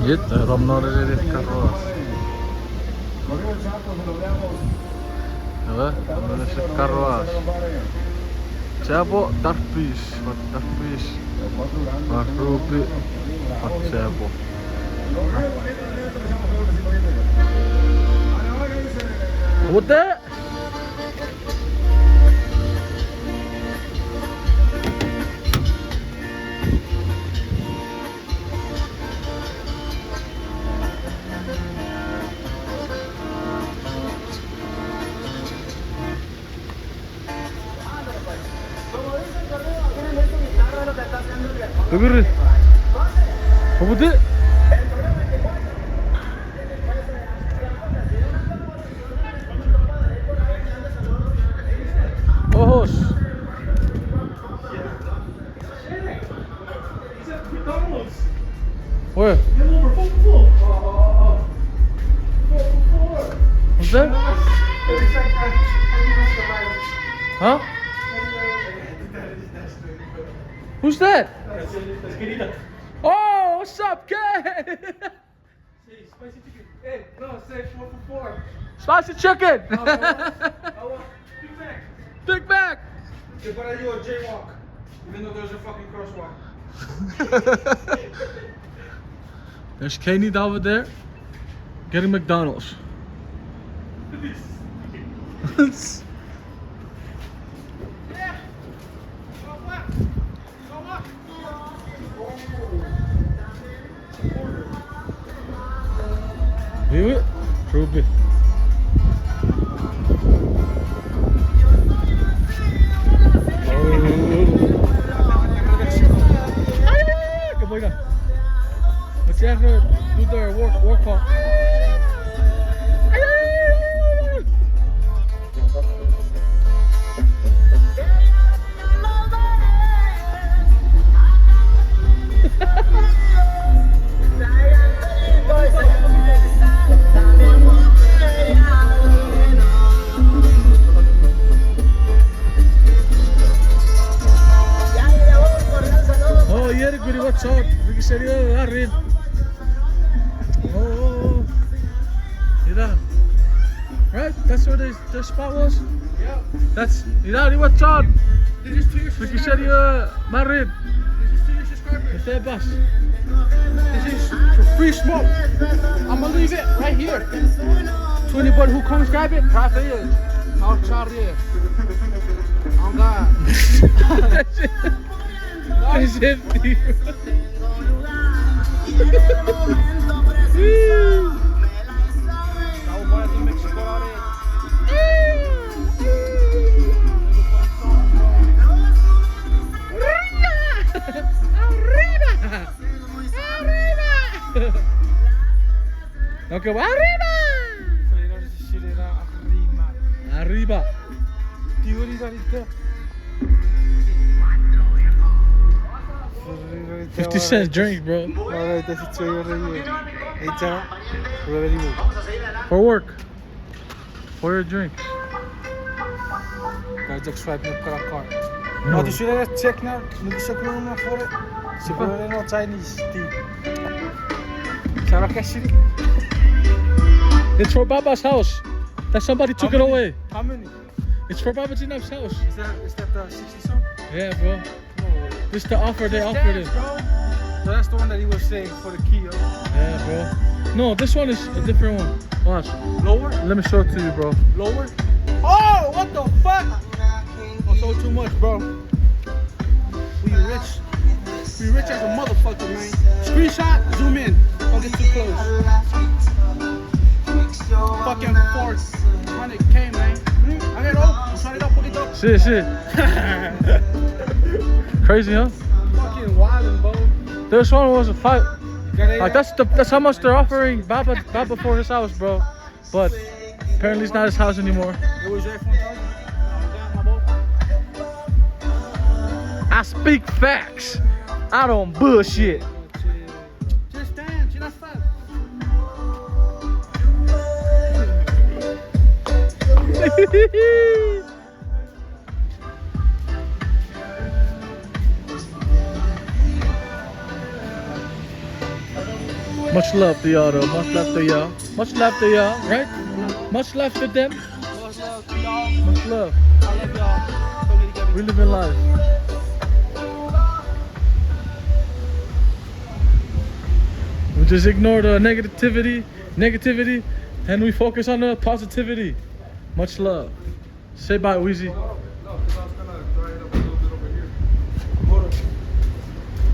Ito, Romno rin carros. Diba? Romno rin carros. Sebo, tarpis. Wat tarpis. Wat rupi. Wat sebo. What that? Öbürü. O bu de. Ojos. Where? What's that? Huh? Who's that? Oh, what's up, kid? Say spicy chicken. Hey, no, say 4 for 4. Spicy chicken. I want Big Mac. Big Mac. Okay, but I do a jaywalk, even though there's a fucking crosswalk. There's Kenny over there getting McDonald's. View it? Prove it. Come on, let's have her do their work call. Oh, yeah, good. What's up? Ricky serio, Arrin. Oh, yeah. Right? That's where the spot was? Yeah. That's, what's up? This is to your Ricky subscribers. serio, Marin. This is to your subscribers. That's bus. This is for free smoke. I'm gonna leave it right here. To anybody who comes grab it, try for you. I'll try it. Oh God. It's empty. Okay, arriba! Arriba! 50 cents drink, bro. Alright, dat is 2 euro hier. Eet zo. For work. For your drink. Guys, just swipe no card. No, you should check now. Look so cool now for it. Super no Chinese tea. It's for Baba's house. That somebody took it away. How many? It's for Baba Jinab's house. Is that 60 some? Yeah, bro. No. This is the offer they offered it. Bro. So that's the one that he was saying for the key, yo. Yeah, bro. No, this one is a different one. Watch. Lower? Let me show it to you, bro. Lower? Oh, what the fuck? Oh, so too much, bro. We rich. We rich as a motherfucker, man. Screenshot, zoom in. Don't get too close. Fucking 400K, man. Shit, shit. Crazy, huh? Fucking wildin', bro. This one was a fight. Like that's how much they're offering Baba for his house, bro. But apparently it's not his house anymore. It was there for my boy. I speak facts. I don't bullshit. Just dance, you're not fat. Much love to y'all though. Much love to y'all. Much love to y'all, right? Much love to them. Much love to y'all. Much love. I love y'all. Don't get together. We live in life. We just ignore the negativity, and we focus on the positivity. Much love. Say bye, Weezy.